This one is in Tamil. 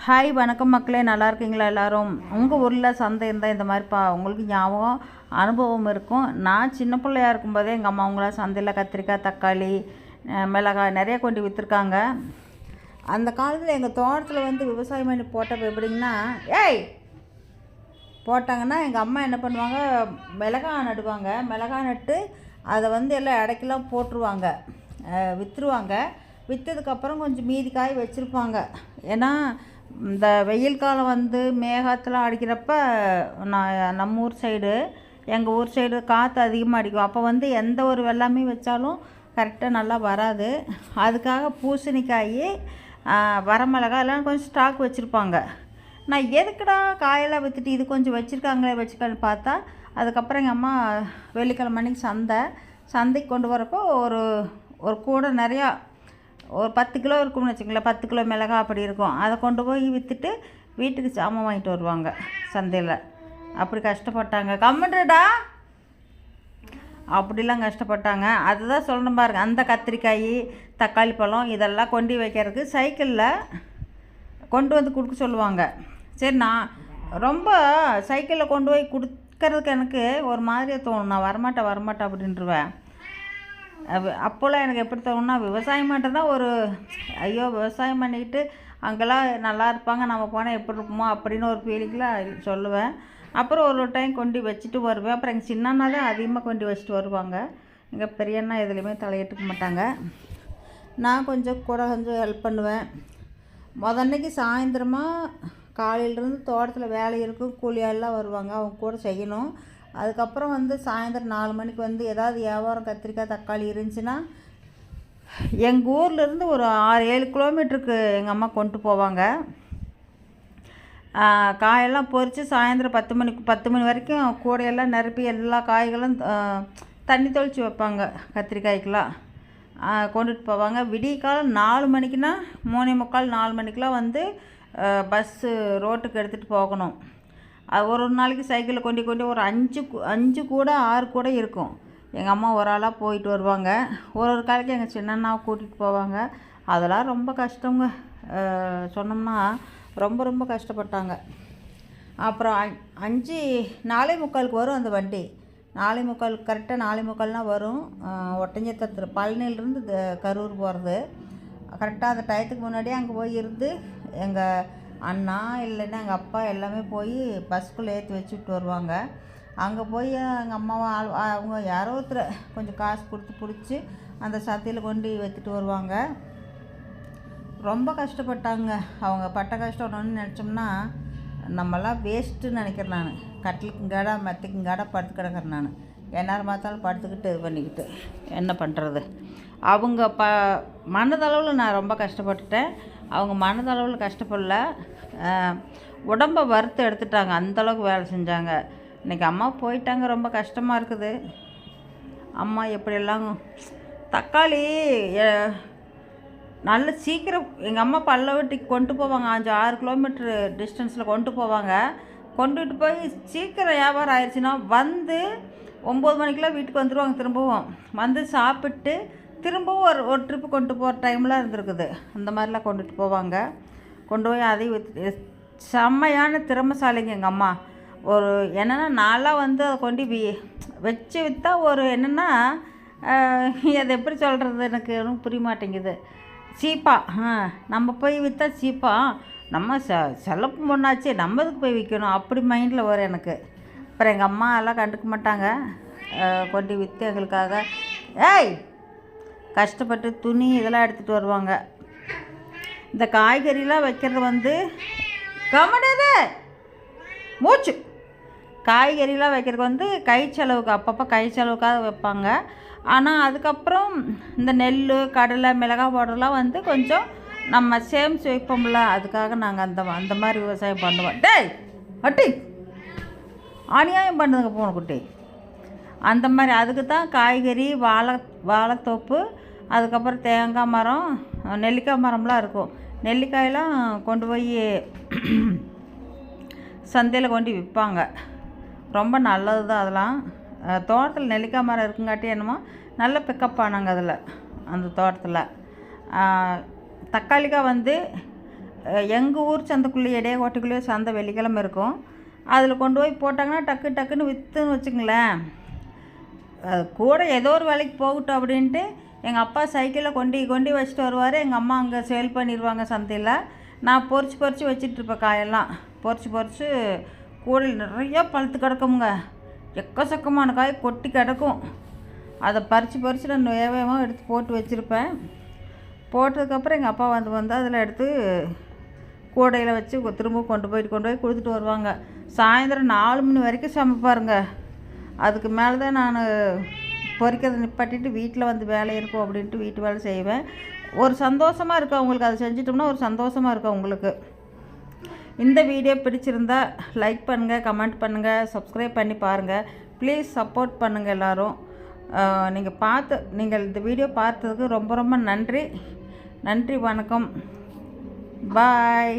ஹாய் வணக்கம் மக்களே, நல்லா இருக்கீங்களா எல்லோரும்? உங்கள் ஊரில் சந்தை இருந்தால் இந்த மாதிரி உங்களுக்கு ஞாபகம் அனுபவம் இருக்கும். நான் சின்ன பிள்ளையாக இருக்கும்போதே எங்கள் அம்மா அவங்கள சந்தையில் கத்திரிக்காய், தக்காளி, மிளகாய் நிறைய கொண்டு விற்றுருக்காங்க. அந்த காலத்தில் எங்கள் தோட்டத்தில் விவசாயம் பண்ணி போட்டப்போ எப்படிங்கன்னா, போட்டாங்கன்னா எங்கள் அம்மா என்ன பண்ணுவாங்க, மிளகாய் நடுவாங்க. மிளகாய் நட்டு அதை எல்லாம் இடைக்கெல்லாம் போட்டுருவாங்க, விற்றுருவாங்க. விற்றதுக்கப்புறம் கொஞ்சம் மீதி காய் வச்சுருப்பாங்க. ஏன்னா இந்த வெயில் காலம் மேகத்தில் அடிக்கிறப்ப நம்ம ஊர் சைடு, எங்கள் ஊர் சைடு காற்று அதிகமாக அடிக்கும். அப்போ எந்த ஒரு வெள்ளாமே வச்சாலும் கரெக்டாக நல்லா வராது. அதுக்காக பூசணிக்காய், வரமிளகாய் எல்லாம் கொஞ்சம் ஸ்டாக் வச்சுருப்பாங்க. நான் எதுக்குடா காயெல்லாம் விற்றுட்டு இது கொஞ்சம் வச்சுருக்கான்னு பார்த்தா, அதுக்கப்புறம் எங்கள் அம்மா வெள்ளிக்கிழமை அன்றைக்கி சந்தைக்கு கொண்டு வரப்போ ஒரு கூடை நிறையா, ஒரு 10 கிலோ இருக்கும்னு வச்சுங்களேன். 10 கிலோ மிளகாய் அப்படி இருக்கும். அதை கொண்டு போய் விற்றுட்டு வீட்டுக்கு சாமான் வாங்கிட்டு வருவாங்க சந்தையில். அப்படி கஷ்டப்பட்டாங்க. கம்முன்றடா, அப்படிலாம் கஷ்டப்பட்டாங்க. அதுதான் சொல்லணும் பாருங்க. அந்த கத்திரிக்காய், தக்காளி பழம் இதெல்லாம் கொண்டு வைக்கிறதுக்கு சைக்கிளில் கொண்டு கொடுக்க சொல்லுவாங்க. சரி, நான் ரொம்ப சைக்கிளில் கொண்டு போய் கொடுக்கறதுக்கு எனக்கு ஒரு மாதிரியாக தோணும். நான் வரமாட்டேன் அப்படின்ட்டுருவேன். அப்போல்லாம் எனக்கு எப்படி தோணுன்னா, விவசாயம் பண்ணுறதுதான் ஐயோ விவசாயம் பண்ணிக்கிட்டு அங்கெல்லாம் நல்லா இருப்பாங்க, நம்ம போனால் எப்படி இருப்போமோ அப்படின்னு ஒரு ஃபீலிங்கில் சொல்லுவேன். அப்புறம் ஒரு டைம் கொண்டு வச்சுட்டு வருவேன். அப்புறம் எங்கள் சின்னண்ணா தான் அதிகமாக கொண்டு வச்சுட்டு வருவாங்க. எங்கள் பெரியண்ணா எதுலேயுமே தலையிட்டுக்க மாட்டாங்க. நான் கொஞ்சம் ஹெல்ப் பண்ணுவேன். அன்னைக்கு சாயந்தரமாக காலையிலேருந்து தோட்டத்தில் வேலை இருக்கும், கூலியாளெலாம் வருவாங்க, அவங்க கூட செய்யணும். அதுக்கப்புறம் சாயந்தரம் 4 மணிக்கு ஏதாவது வியாபாரம் கத்திரிக்காய், தக்காளி இருந்துச்சுன்னா எங்கள் ஊர்லேருந்து ஒரு 6-7 கிலோமீட்டருக்கு எங்கள் அம்மா கொண்டு போவாங்க. காயெல்லாம் பொறித்து சாயந்தரம் 10 மணி வரைக்கும் கூடையெல்லாம் நிரப்பி எல்லா காய்களும் தண்ணி தெளித்து வைப்பாங்க. கத்திரிக்காய்க்கெலாம் கொண்டுட்டு போவாங்க. விடிய காலம் 4 மணிக்குன்னா 3:45 4 மணிக்கெலாம் பஸ்ஸு ரோட்டுக்கு எடுத்துகிட்டு போகணும். அது ஒரு நாளைக்கு சைக்கிளில் கொண்டு ஒரு 5 கூட 6 கூட இருக்கும். எங்கள் அம்மா ஒரு ஆளாக போயிட்டு வருவாங்க. ஒரு காலைக்கு எங்கள் சின்னண்ணாவை கூட்டிகிட்டு போவாங்க. அதெல்லாம் ரொம்ப கஷ்டங்க. சொன்னோம்னா ரொம்ப கஷ்டப்பட்டாங்க. அப்புறம் 4:45 வரும் அந்த வண்டி. 4:45 கரெக்டாக 4:45 வரும். ஒட்டஞ்சத்திரத்தில் பழனியிலேருந்து கரூர் போகிறது. கரெக்டாக அந்த டயத்துக்கு முன்னாடியே அங்கே போய் இருந்து எங்கள் அண்ணா இல்லைன்னா எங்கள் அப்பா எல்லாமே போய் பஸ்ஸுக்குள்ளே ஏற்றி வச்சுட்டு வருவாங்க. அங்கே போய் எங்கள் அம்மாவை அவங்க யாரோ ஒருத்தர் கொஞ்சம் காசு கொடுத்து பிடிச்சி அந்த சத்தியில் கொண்டு வைத்துட்டு வருவாங்க. ரொம்ப கஷ்டப்பட்டாங்க. அவங்க பட்ட கஷ்டம் ஒன்று நினச்சோம்னா நம்மளாம் வேஸ்ட்டுன்னு நினைக்கிறேன். நான் கட்டிலுக்குங்காடா மெத்தைக்குங்காடா படுத்து கிடக்கிறேன். நான் எந்நேரம் பார்த்தாலும் படுத்துக்கிட்டு இது பண்ணிக்கிட்டு என்ன பண்ணுறது. அவங்க மனதளவில் நான் ரொம்ப கஷ்டப்பட்டுட்டேன். அவங்க மனதளவில் கஷ்டப்படல, உடம்பை வறுத்து எடுத்துட்டாங்க. அந்தளவுக்கு வேலை செஞ்சாங்க. இன்றைக்கி அம்மா போயிட்டாங்க. ரொம்ப கஷ்டமாக இருக்குது. அம்மா எப்படியெல்லாம் தக்காளி நல்ல சீக்கிரம் எங்கள் அம்மா பல்லவட்டிக்கு கொண்டு போவாங்க. 5-6 கிலோமீட்ரு டிஸ்டன்ஸில் கொண்டு போவாங்க. கொண்டுட்டு போய் சீக்கிரம் வியாபாரம் ஆயிடுச்சுன்னா 9 மணிக்கெலாம் வீட்டுக்கு வந்துடுவாங்க. திரும்பவும் சாப்பிட்டு திரும்பவும் ஒரு ட்ரிப்பு கொண்டு போகிற டைம்லாம் இருந்திருக்குது. அந்த மாதிரிலாம் கொண்டுட்டு போவாங்க. கொண்டு போய் அதையும் செம்மையான திறமைசாலிங்க எங்கள் அம்மா. என்னென்னா நான்லாம் அதை கொண்டு வச்சு விற்றா என்னென்னா அதை எப்படி சொல்கிறது எனக்கு ஒன்றும் புரிய மாட்டேங்குது. சீப்பாக நம்ம போய் விற்றா சீப்பாக நம்ம செலப்பு பொண்ணாச்சு, நம்ம இதுக்கு போய் விற்கணும் அப்படி மைண்டில் வரும் எனக்கு. அப்புறம் எங்கள் அம்மா எல்லாம் கண்டுக்க மாட்டாங்க. கொண்டு விற்று எங்களுக்காக கஷ்டப்பட்டு துணி இதெல்லாம் எடுத்துகிட்டு வருவாங்க. இந்த காய்கறிலாம் வைக்கிறது கமனது மூச்சு காய்கறிலாம் வைக்கிறதுக்கு கை செலவுக்கு அப்பப்போ கை செலவுக்காக வைப்பாங்க. ஆனால் அதுக்கப்புறம் இந்த நெல், கடலை, மிளகாய் பவுடர்லாம் கொஞ்சம் நம்ம சேமித்து வைப்போம்ல, அதுக்காக நாங்கள் அந்த மாதிரி விவசாயம் பண்ணுவோம். அட்டி அநியாயம் பண்ணுதுங்க போன குட்டி. அந்த மாதிரி அதுக்கு தான் காய்கறி, வாழைத்தோப்பு, அதுக்கப்புறம் தேங்காய் மரம், நெல்லிக்காய் மரம்லாம் இருக்கும். நெல்லிக்காயெல்லாம் கொண்டு போய் சந்தையில் கொண்டு விற்பாங்க. ரொம்ப நல்லது தான் அதெல்லாம். தோட்டத்தில் நெல்லிக்காய் மரம் இருக்குங்காட்டி என்னமோ நல்ல பிக்கப் ஆனாங்க அதில். அந்த தோட்டத்தில் தக்காளிக்காய் எங்கள் ஊர் சந்தைக்குள்ளேயே இடையகோட்டைக்குள்ளேயே சந்தை வெள்ளிக்கிழமை இருக்கும். அதில் கொண்டு போய் போட்டாங்கன்னா டக்குன்னு விற்றுன்னு வச்சுங்களேன். கூட ஏதோ ஒரு வேலைக்கு போகட்டும் அப்படின்ட்டு எங்கள் அப்பா சைக்கிளில் கொண்டு வச்சுட்டு வருவார். எங்கள் அம்மா அங்கே சேல் பண்ணிடுவாங்க சந்தையில். நான் பொறிச்சு வச்சிட்ருப்பேன். காயெல்லாம் பொறிச்சு கூடையில் நிறையா பழுத்து கிடக்குங்க. எக்கச்சக்கமான காய் கொட்டி கிடக்கும். அதை பறித்து நான் வேகமாக எடுத்து போட்டு வச்சுருப்பேன். போட்டதுக்கப்புறம் எங்கள் அப்பா வந்து அதில் எடுத்து கூடையில் வச்சு திரும்ப கொண்டு போய் கொடுத்துட்டு வருவாங்க. சாயந்தரம் 4 மணி வரைக்கும் சமைப்பாருங்க. அதுக்கு மேலே தான் நான் பொறிக்கிறத நிப்பாட்டிட்டு வீட்டில் வந்து வேலை இருக்கும் அப்படின்ட்டு வீட்டு வேலை செய்வேன். ஒரு சந்தோஷமாக இருக்கும் அவங்களுக்கு. அதை செஞ்சிட்டோம்னா ஒரு சந்தோஷமாக இருக்கும் அவங்களுக்கு. இந்த வீடியோ பிடிச்சிருந்தா லைக் பண்ணுங்கள், கமெண்ட் பண்ணுங்கள், சப்ஸ்கிரைப் பண்ணி பாருங்கள். ப்ளீஸ் சப்போர்ட் பண்ணுங்கள் எல்லோரும். நீங்கள் இந்த வீடியோ பார்த்ததுக்கு ரொம்ப நன்றி. வணக்கம். பாய்.